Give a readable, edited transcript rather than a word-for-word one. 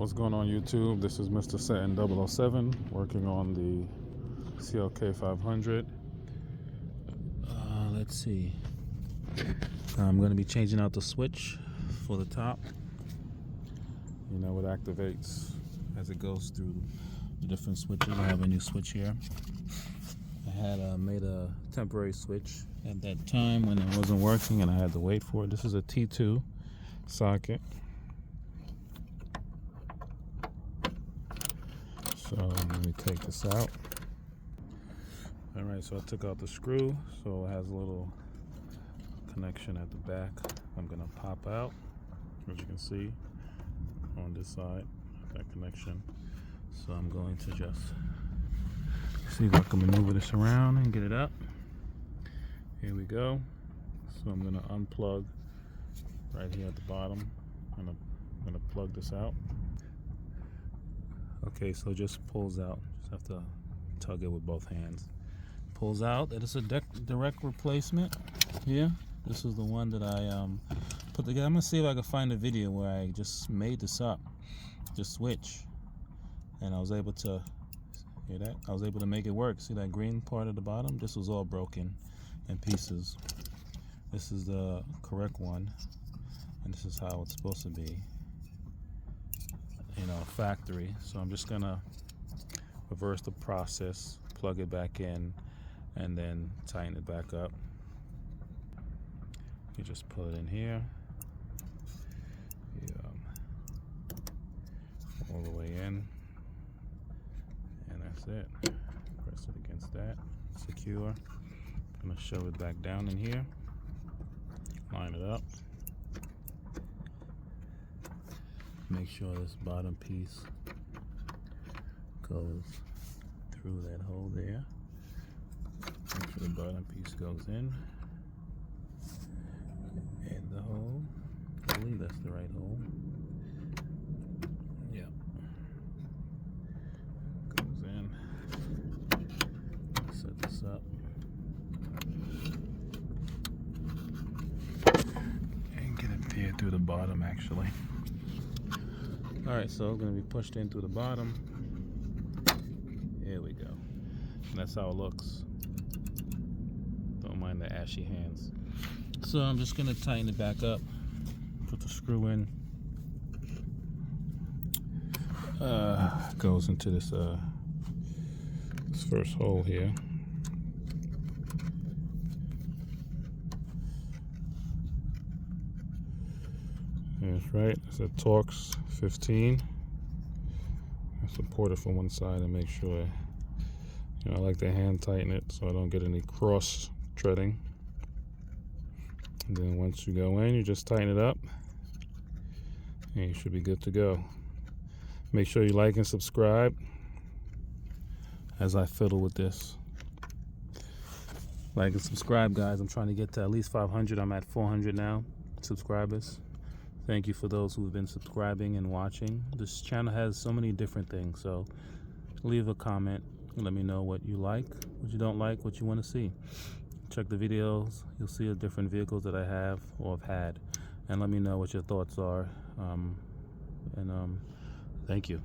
What's going on YouTube? This is MrSettin007 working on the CLK 500. Let's see. I'm going to be changing out the switch for the top. You know, it activates as it goes through the different switches. I have a new switch here. I had made a temporary switch at that time when it wasn't working and I had to wait for it. This is a T2 socket. So let me take this out. Alright, so I took out the screw, so it has a little connection at the back. I'm going to pop out, as you can see on this side, that connection. So I'm going to just see if I can maneuver this around and get it up. Here we go. So I'm going to unplug right here at the bottom. I'm going to plug this out. Okay, so it just pulls out. Just have to tug it with both hands. Pulls out. It is a direct replacement here. This is the one that I put together. I'm gonna see if I can find a video where I just made this up, just switch, and I was able to hear that. I was able to make it work. See that green part at the bottom? This was all broken in pieces. This is the correct one, and this is how it's supposed to be. You know, factory. So I'm just gonna reverse the process, plug it back in, and then tighten it back up. You just pull it in here, all the way in, and that's it. Press it against that, secure. I'm gonna shove it back down in here, line it up. Make sure this bottom piece goes through that hole there. Make sure the bottom piece goes in the hole. I believe that's the right hole. Yeah. Goes in. Set this up. And get it there through the bottom actually. Alright, so it's going to be pushed in through the bottom. Here we go. And that's how it looks. Don't mind the ashy hands. So I'm just going to tighten it back up. Put the screw in. Goes into this first hole here. That's right. It's a Torx 15. I support it from one side and make sure, I like to hand tighten it so I don't get any cross treading. And then once you go in, you just tighten it up and you should be good to go. Make sure you like and subscribe as I fiddle with this. Like and subscribe, guys. I'm trying to get to at least 500. I'm at 400 now subscribers. Thank you for those who have been subscribing and watching. This channel has so many different things, so leave a comment. Let me know what you like, what you don't like, what you want to see. Check the videos. You'll see the different vehicles that I have or have had. And let me know what your thoughts are. Thank you.